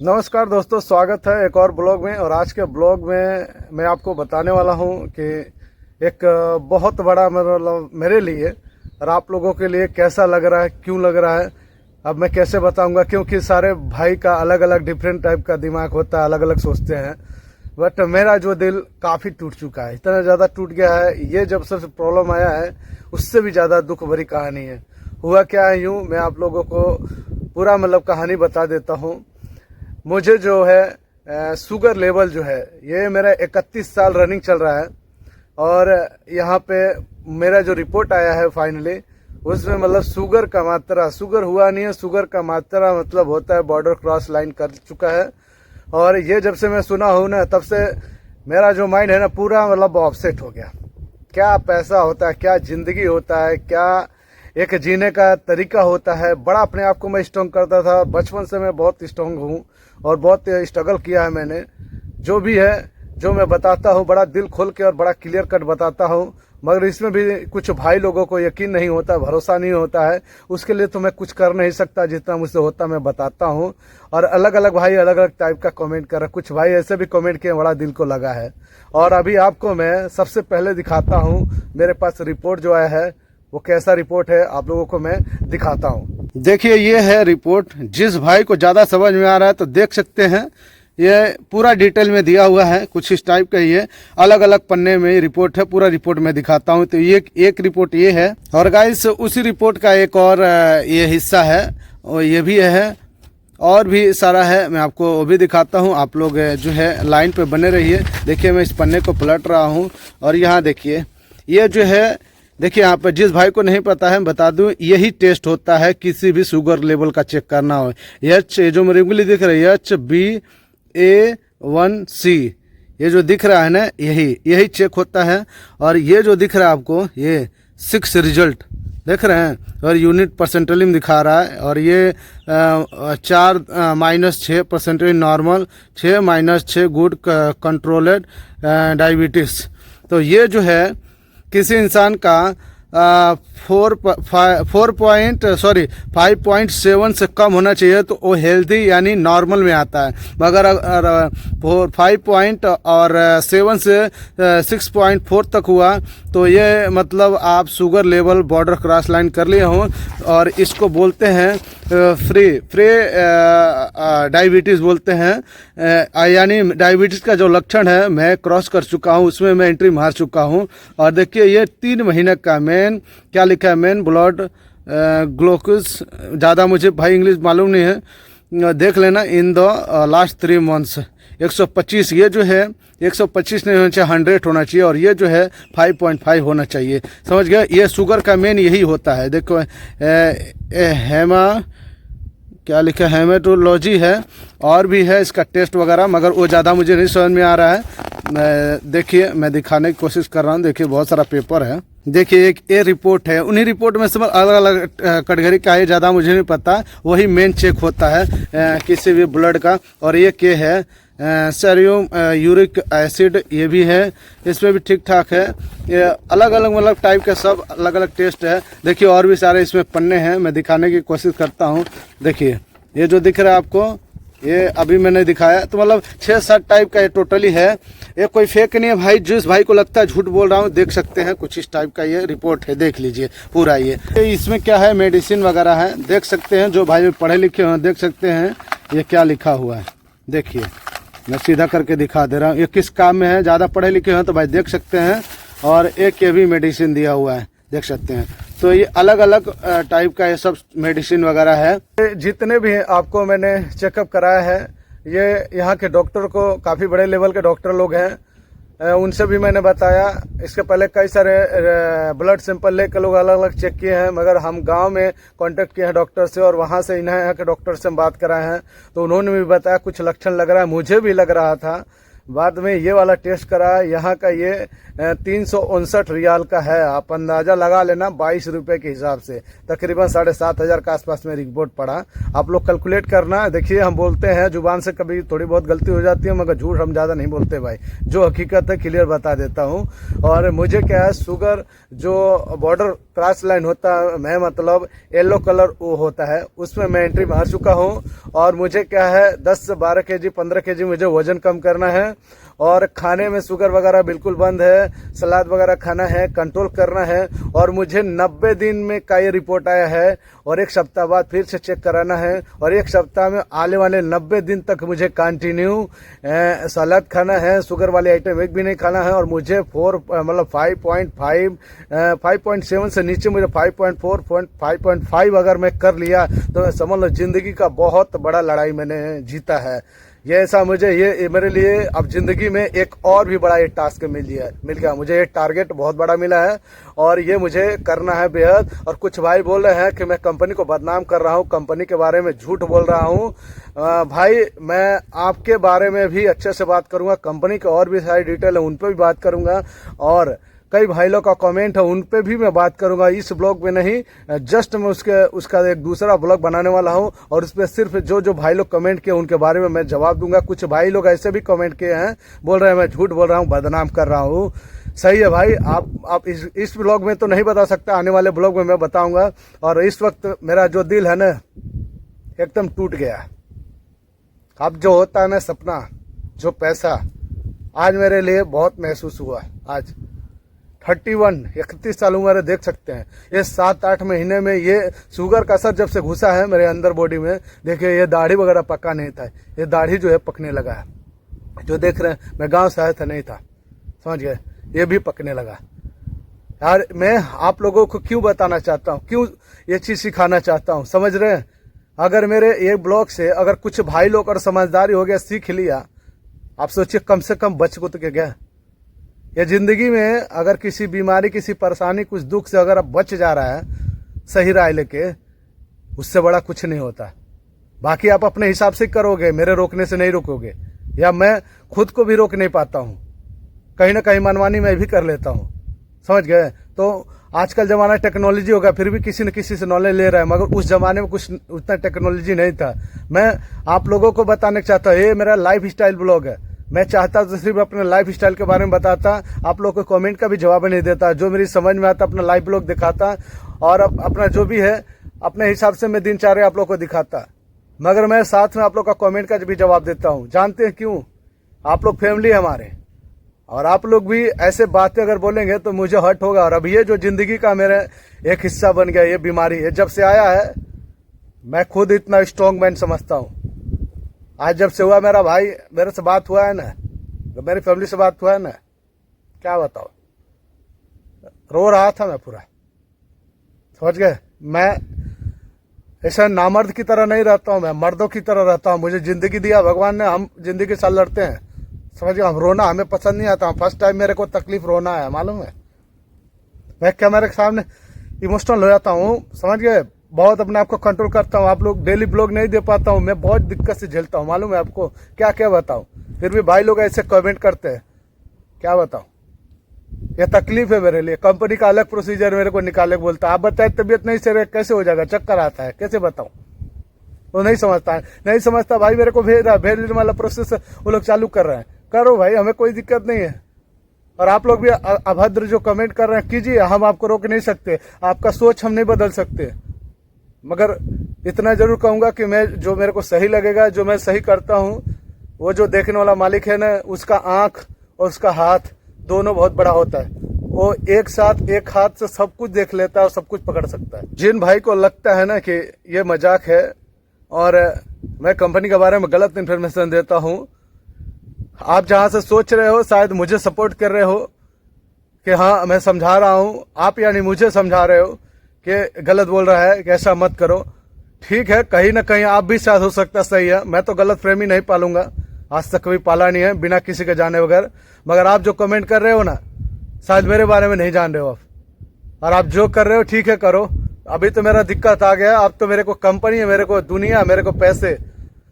नमस्कार दोस्तों, स्वागत है एक और ब्लॉग में। और आज के ब्लॉग में मैं आपको बताने वाला हूं कि एक बहुत बड़ा मतलब मेरे लिए और आप लोगों के लिए कैसा लग रहा है, क्यों लग रहा है, अब मैं कैसे बताऊंगा। क्योंकि सारे भाई का अलग अलग डिफरेंट टाइप का दिमाग होता है, अलग अलग सोचते हैं। बट मेरा जो दिल काफ़ी टूट चुका है, इतना ज़्यादा टूट गया है। ये जब से प्रॉब्लम आया है उससे भी ज़्यादा दुख भरी कहानी है। हुआ क्या है, यूँ मैं आप लोगों को पूरा मतलब कहानी बता देता हूँ। मुझे जो है शुगर लेवल जो है, ये मेरा 31 साल रनिंग चल रहा है। और यहाँ पे मेरा जो रिपोर्ट आया है फाइनली, उसमें मतलब शुगर का मात्रा, शुगर हुआ नहीं है, शुगर का मात्रा मतलब होता है बॉर्डर क्रॉस लाइन कर चुका है। और ये जब से मैं सुना हूँ ना, तब से मेरा जो माइंड है ना पूरा मतलब अपसेट हो गया। क्या पैसा होता है, क्या ज़िंदगी होता है, क्या एक जीने का तरीका होता है। बड़ा अपने आप को मैं स्ट्रॉन्ग करता था, बचपन से मैं बहुत स्ट्रॉन्ग हूँ और बहुत स्ट्रगल किया है मैंने। जो भी है, जो मैं बताता हूँ बड़ा दिल खोल के और बड़ा क्लियर कट बताता हूँ। मगर इसमें भी कुछ भाई लोगों को यकीन नहीं होता, भरोसा नहीं होता है। उसके लिए तो मैं कुछ कर नहीं सकता, जितना मुझसे होता मैं बताता हूँ। और अलग अलग भाई अलग अलग टाइप का कमेंट कर रहे हैं। कुछ भाई ऐसे भी कमेंट किए, बड़ा दिल को लगा है। और अभी आपको मैं सबसे पहले दिखाता हूँ मेरे पास रिपोर्ट जो आया है, वो कैसा रिपोर्ट है आप लोगों को मैं दिखाता हूँ। देखिए, ये है रिपोर्ट। जिस भाई को ज़्यादा समझ में आ रहा है तो देख सकते हैं, ये पूरा डिटेल में दिया हुआ है। कुछ इस टाइप का ही है, अलग अलग पन्ने में रिपोर्ट है। पूरा रिपोर्ट मैं दिखाता हूँ। तो ये एक रिपोर्ट ये है। और गाइस, उसी रिपोर्ट का एक और ये हिस्सा है, और ये भी है, और भी सारा है। मैं आपको वो भी दिखाता हूँ। आप लोग जो है लाइन पे बने रहिए। देखिए, मैं इस पन्ने को पलट रहा हूँ और यहाँ देखिए, ये जो है, देखिए यहाँ पर जिस भाई को नहीं पता है बता दूं, यही टेस्ट होता है किसी भी शुगर लेवल का चेक करना हो। ये जो मेरे उंगली दिख रही है HbA1c, ये जो दिख रहा है ना, यही चेक होता है। और ये जो दिख रहा है आपको, ये 6 रिजल्ट देख रहे हैं, और यूनिट परसेंटेज दिखा रहा है। और ये 4 -6 percentage normal, 6 -6 good controlled diabetes. तो ये जो है किसी इंसान का 5.7 से कम होना चाहिए तो वो हेल्दी यानी नॉर्मल में आता है। मगर अगर 5.7 से 6.4 तक हुआ तो ये मतलब आप sugar level border cross line कर लिए हों। और इसको बोलते हैं फ्री डायबिटीज़ बोलते हैं। यानी डायबिटीज़ का जो लक्षण है मैं क्रॉस कर चुका हूँ, उसमें मैं एंट्री मार चुका हूँ। और देखिए, ये 3 महीने का मेन, क्या लिखा है, मेन ब्लड ग्लूकोज, ज़्यादा मुझे भाई इंग्लिश मालूम नहीं है, देख लेना। इन द लास्ट 3 मंथ्स 125, ये जो है 125 नहीं होना चाहिए, 100 होना चाहिए। और ये जो है 5.5 होना चाहिए। समझ गया, ये शुगर का मेन यही होता है। देखो, क्या लिखा है, हेमेटोलॉजी है, और भी है इसका टेस्ट वगैरह, मगर वो ज़्यादा मुझे नहीं समझ में आ रहा है। देखिए, मैं दिखाने की कोशिश कर रहा हूँ। देखिए, बहुत सारा पेपर है। देखिए, एक ये रिपोर्ट है, उन्हीं रिपोर्ट में सब अलग अलग कैटेगरी का है, ज़्यादा मुझे नहीं पता। वही मेन चेक होता है किसी भी ब्लड का। और ये के है सेरियम यूरिक एसिड, ये भी है, इसमें भी ठीक ठाक है। ये अलग अलग मतलब टाइप के सब अलग अलग टेस्ट है। देखिए, और भी सारे इसमें पन्ने हैं, मैं दिखाने की कोशिश करता हूँ। देखिए, ये जो दिख रहा है आपको, ये अभी मैंने दिखाया, तो मतलब 6-7 टाइप का ये टोटली है। ये कोई फेक नहीं है भाई। जिस भाई को लगता है झूठ बोल रहा हूँ, देख सकते हैं, कुछ इस टाइप का ये रिपोर्ट है, देख लीजिए पूरा। ये इसमें क्या है, मेडिसिन वगैरह है, देख सकते हैं। जो भाई पढ़े लिखे हैं देख सकते हैं ये क्या लिखा हुआ है। देखिए, मैं सीधा करके दिखा दे रहा हूँ, ये किस काम में है। ज़्यादा पढ़े लिखे हैं तो भाई देख सकते हैं। और एक ये भी मेडिसिन दिया हुआ है, देख सकते हैं। तो ये अलग अलग टाइप का ये सब मेडिसिन वगैरह है। जितने भी आपको मैंने चेकअप कराया है, ये यहाँ के डॉक्टर को, काफ़ी बड़े लेवल के डॉक्टर लोग हैं, उनसे भी मैंने बताया। इसके पहले कई सारे ब्लड सैंपल लेकर लोग अलग अलग चेक किए हैं, मगर हम गांव में कांटेक्ट किए हैं डॉक्टर से, और वहां से इन्हें यहाँ के डॉक्टर से हम बात कराए हैं। तो उन्होंने भी बताया कुछ लक्षण लग रहा है, मुझे भी लग रहा था। बाद में ये वाला टेस्ट करा, यहाँ का ये 359 रियाल का है। आप अंदाजा लगा लेना 22 रुपये के हिसाब से, तकरीबन 7,500 के आसपास में रिपोर्ट पड़ा। आप लोग कैलकुलेट करना। देखिए, हम बोलते हैं जुबान से कभी थोड़ी बहुत गलती हो जाती है, मगर झूठ हम ज़्यादा नहीं बोलते भाई। जो हकीकत है क्लियर बता देता हूँ। और मुझे क्या है, शुगर जो बॉर्डर क्रॉस लाइन होता है, मतलब येलो कलर वो होता है, उसमें मैं एंट्री मार चुका हूँ। और मुझे क्या है 10 से 12 केजी 15 केजी मुझे वजन कम करना है। और खाने में शुगर वगैरह बिल्कुल बंद है, सलाद वगैरह खाना है, कंट्रोल करना है। और मुझे 90 दिन में का ये रिपोर्ट आया है और 1 सप्ताह बाद फिर से चेक कराना है। और 1 सप्ताह में आने वाले 90 दिन तक मुझे कंटिन्यू सलाद खाना है, शुगर वाले आइटम एक भी नहीं खाना है। और मुझे 5.7 से नीचे मुझे 5.4 5.5 अगर मैं कर लिया तो समझ लो जिंदगी का बहुत बड़ा लड़ाई मैंने जीता है। ये ऐसा मुझे ये मेरे लिए अब जिंदगी में एक और भी बड़ा ये टास्क मिल गया। मुझे ये टारगेट बहुत बड़ा मिला है और ये मुझे करना है बेहद। और कुछ भाई बोल रहे हैं कि मैं कंपनी को बदनाम कर रहा हूँ, कंपनी के बारे में झूठ बोल रहा हूँ। भाई मैं आपके बारे में भी अच्छे से बात करूंगा, कंपनी के और भी सारी डिटेल है उन पर भी बात करूंगा। और कई भाई लोग का कमेंट है उन पे भी मैं बात करूंगा, इस ब्लॉग में नहीं। जस्ट मैं उसका एक दूसरा ब्लॉग बनाने वाला हूं और उस पर सिर्फ जो भाई लोग कमेंट किए उनके बारे में मैं जवाब दूंगा। कुछ भाई लोग ऐसे भी कमेंट किए हैं, बोल रहे हैं मैं झूठ बोल रहा हूं, बदनाम कर रहा हूं। सही है भाई, आप इस ब्लॉग में तो नहीं बता सकता, आने वाले ब्लॉग में मैं बताऊंगा। और इस वक्त मेरा जो दिल है ना एकदम टूट गया। अब जो होता है ना सपना, जो पैसा, आज मेरे लिए बहुत महसूस हुआ। आज 31 साल उम्र, देख सकते हैं ये 7-8 महीने में ये शुगर का असर जब से घुसा है मेरे अंदर बॉडी में, देखिए ये दाढ़ी वगैरह पका नहीं था, ये दाढ़ी जो है पकने लगा है। जो देख रहे हैं मैं गांव से आया था, नहीं था, समझ गए, ये भी पकने लगा। यार मैं आप लोगों को क्यों बताना चाहता हूँ, क्यों ये चीज़ सिखाना चाहता हूँ, समझ रहे हैं। अगर मेरे एक ब्लॉग से अगर कुछ भाई लोग और समझदारी हो गया, सीख लिया, आप सोचिए कम से कम बच कुछ के गया। ये जिंदगी में अगर किसी बीमारी, किसी परेशानी, कुछ दुख से अगर आप बच जा रहा है सही राय लेके, उससे बड़ा कुछ नहीं होता। बाकी आप अपने हिसाब से करोगे, मेरे रोकने से नहीं रोकोगे, या मैं खुद को भी रोक नहीं पाता हूँ, कहीं ना कहीं मनमानी मैं भी कर लेता हूँ, समझ गए। तो आजकल जमाना टेक्नोलॉजी होगा, फिर भी किसी न किसी से नॉलेज ले रहा है, मगर उस जमाने में कुछ उतना टेक्नोलॉजी नहीं था। मैं आप लोगों को बताने चाहता हूँ, ये मेरा लाइफ स्टाइल ब्लॉग है। मैं चाहता तो सिर्फ अपने लाइफ स्टाइल के बारे में बताता, आप लोग को कमेंट का भी जवाब नहीं देता, जो मेरी समझ में आता अपना लाइव ब्लॉग दिखाता और अपना जो भी है अपने हिसाब से मैं दिनचर्या आप लोग को दिखाता। मगर मैं साथ में आप लोग का कमेंट का भी जवाब देता हूँ। जानते हैं क्यों? आप लोग फैमिली हमारे, और आप लोग भी ऐसे बातें अगर बोलेंगे तो मुझे हर्ट होगा। और अब ये जो जिंदगी का मेरे एक हिस्सा बन गया, ये बीमारी है, जब से आया है मैं खुद इतना स्ट्रॉन्ग मैन समझता हूँ। आज जब से हुआ, मेरा भाई मेरे से बात हुआ है ना, तो मेरी फैमिली से बात हुआ है ना, क्या बताओ, रो रहा था मैं पूरा, समझ गए। मैं ऐसा नामर्द की तरह नहीं रहता हूँ, मैं मर्दों की तरह रहता हूँ। मुझे जिंदगी दिया भगवान ने, हम जिंदगी के साथ लड़ते हैं, समझ गए। हम रोना हमें पसंद नहीं आता। फर्स्ट टाइम मेरे को तकलीफ रोना है, मालूम है। मैं कैमरे के सामने इमोशनल हो जाता हूँ, समझ गए। बहुत अपने आप को कंट्रोल करता हूँ। आप लोग डेली ब्लॉग नहीं दे पाता हूँ, मैं बहुत दिक्कत से झेलता हूँ, मालूम है आपको। क्या क्या बताऊँ, फिर भी भाई लोग ऐसे कमेंट करते हैं, क्या बताऊँ। ये तकलीफ है मेरे लिए। कंपनी का अलग प्रोसीजर मेरे को निकाले बोलता है। आप बताए तबीयत नहीं सही कैसे हो जाएगा, चक्कर आता है, कैसे बताऊँ। वो नहीं समझता है, नहीं समझता भाई। मेरे को भेजने वाला प्रोसेस वो लोग चालू कर रहे हैं, करो भाई, हमें कोई दिक्कत नहीं है। और आप लोग भी अभद्र जो कमेंट कर रहे हैं कीजिए, हम आपको रोक नहीं सकते, आपका सोच हम नहीं बदल सकते। मगर इतना जरूर कहूंगा कि मैं जो मेरे को सही लगेगा, जो मैं सही करता हूँ, वो जो देखने वाला मालिक है ना, उसका आंख और उसका हाथ दोनों बहुत बड़ा होता है। वो एक साथ एक हाथ से सब कुछ देख लेता है और सब कुछ पकड़ सकता है। जिन भाई को लगता है ना कि ये मजाक है और मैं कंपनी के बारे में गलत इन्फॉर्मेशन देता हूँ, आप जहां से सोच रहे हो शायद मुझे सपोर्ट कर रहे हो कि हाँ मैं समझा रहा हूँ, आप यानी मुझे समझा रहे हो कि गलत बोल रहा है, कि ऐसा मत करो। ठीक है, कहीं ना कहीं आप भी शायद हो सकता सही है। मैं तो गलत फहमी नहीं पालूंगा, आज तक कभी पाला नहीं है बिना किसी के जाने बगैर। मगर आप जो कमेंट कर रहे हो ना, शायद मेरे बारे में नहीं जान रहे हो आप, और आप जो कर रहे हो ठीक है करो। अभी तो मेरा दिक्कत आ गया, अब तो मेरे को कंपनी है, मेरे को दुनिया, मेरे को पैसे,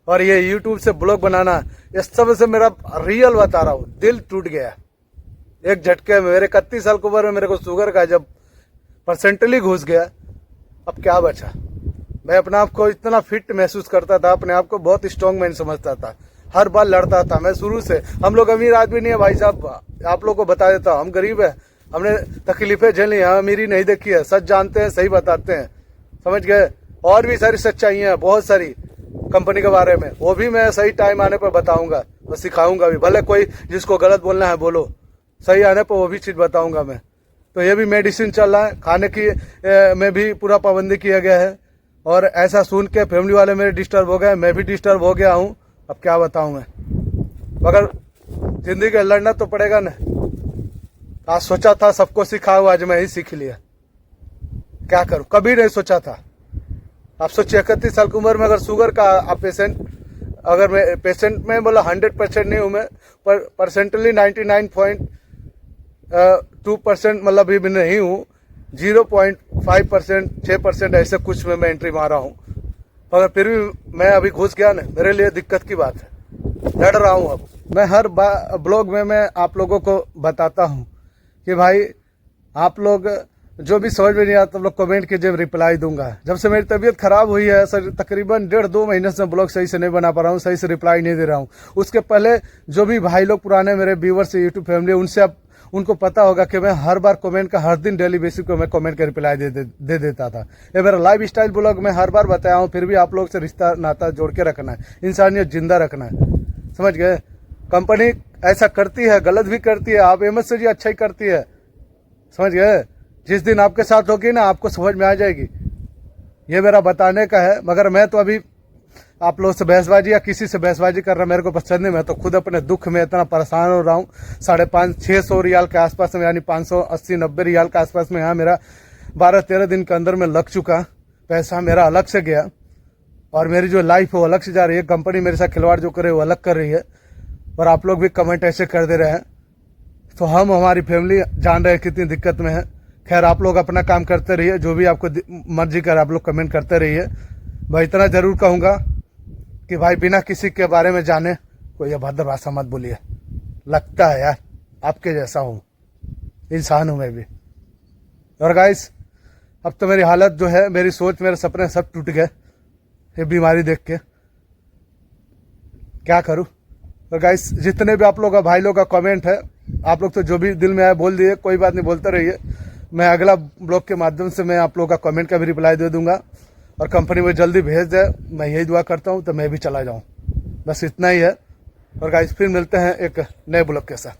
और ये यूट्यूब से ब्लॉग बनाना, ये सब से मेरा रियल बता रहा हूँ, दिल टूट गया एक झटके में। मेरे 31 साल की उम्र में मेरे को शुगर का जब परसेंटली घुस गया, अब क्या बचा। मैं अपने आप को इतना फिट महसूस करता था, अपने आप को बहुत स्ट्रॉन्ग मैन समझता था, हर बार लड़ता था मैं शुरू से। हम लोग अमीर आदमी नहीं है भाई साहब, आप लोग को बता देता हूँ, हम गरीब है। हमने तकलीफें झेली हैं, अमीरी नहीं देखी है, सच जानते हैं, सही बताते हैं, समझ गए। और भी सारी सच्चाइयाँ हैं, बहुत सारी कंपनी के बारे में, वो भी मैं सही टाइम आने पर बताऊंगा, मैं सिखाऊंगा भी। भले कोई जिसको गलत बोलना है बोलो, सही आने पर वो भी चीज़ बताऊंगा मैं। तो ये भी मेडिसिन चल रहा है, खाने की में भी पूरा पाबंदी किया गया है। और ऐसा सुन के फैमिली वाले मेरे डिस्टर्ब हो गए, मैं भी डिस्टर्ब हो गया हूँ। अब क्या बताऊँ मैं, मगर जिंदगी का लड़ना तो पड़ेगा ना। आज सोचा था सबको सिखाऊं, आज मैं ही सीख लिया, क्या करूं, कभी नहीं सोचा था। आप सोचिए 31 साल की उम्र में अगर शुगर का आप अगर मैं पेशेंट में बोला 100% नहीं हूं मैं, पर परसेंटली 99.2% मतलब भी नहीं हूँ, 0.5% 6% ऐसे कुछ में मैं एंट्री मारा हूँ। मगर फिर भी मैं अभी घुस गया ना, मेरे लिए दिक्कत की बात है, लड़ रहा हूँ। अब मैं हर ब्लॉग में मैं आप लोगों को बताता हूँ कि भाई आप लोग जो भी समझ में नहीं आता, लोग कमेंट कीजिए, रिप्लाई दूंगा। जब से मेरी तबीयत खराब हुई है सर, तकरीबन 1.5-2 महीने से ब्लॉग सही से नहीं बना पा रहा हूँ, सही से रिप्लाई नहीं दे रहा हूँ। उसके पहले जो भी भाई लोग पुराने मेरे व्यूवर्स यूट्यूब फैमिली, उनसे अब उनको पता होगा कि मैं हर बार कमेंट का, हर दिन डेली बेसिस पे मैं कमेंट का रिप्लाई दे देता था। ये मेरा लाइफ स्टाइल ब्लॉग में हर बार बताया हूँ, फिर भी आप लोग से रिश्ता नाता जोड़ के रखना है, इंसानियत जिंदा रखना है, समझ गए। कंपनी ऐसा करती है, गलत भी करती है, आप एमएस से जी अच्छा ही करती है, समझ गए। जिस दिन आपके साथ होगी ना, आपको समझ में आ जाएगी। ये मेरा बताने का है। मगर मैं तो अभी आप लोग से बहसबाजी या किसी से बहसबाजी करना मेरे को पसंद नहीं। मैं तो खुद अपने दुख में इतना परेशान हो रहा हूँ। 550-600 रियाल के आसपास में, यानी 580-90 रियाल के आसपास में यहाँ मेरा 12-13 दिन के अंदर में लग चुका। पैसा मेरा अलग से गया और मेरी जो लाइफ है वो अलग से जा रही है। कंपनी मेरे साथ खिलवाड़ जो करे वो अलग कर रही है। और आप लोग भी कमेंट ऐसे कर दे रहे हैं, तो हम हमारी फैमिली जान रहे हैं कितनी दिक्कत में है। खैर आप लोग अपना काम करते रहिए, जो भी आपको मर्जी कर आप लोग कमेंट करते रहिए। भाई इतना जरूर कहूँगा कि भाई बिना किसी के बारे में जाने कोई अभद्र भाषा मत बोलिए। लगता है यार आपके जैसा हूँ, इंसान हूँ मैं भी। और गाइस अब तो मेरी हालत जो है, मेरी सोच, मेरे सपने सब टूट गए ये बीमारी देख के, क्या करूँ। और गाइस जितने भी आप लोग का, भाई लोग का कमेंट है, आप लोग तो जो भी दिल में आए बोल दिए, कोई बात नहीं, बोलते रहिए। मैं अगला ब्लॉग के माध्यम से मैं आप लोगों का कमेंट का भी रिप्लाई दे दूंगा और कंपनी में जल्दी भेज दे, मैं यही दुआ करता हूँ, तो मैं भी चला जाऊँ। बस इतना ही है। और गाइस फिर मिलते हैं एक नए ब्लॉग के साथ।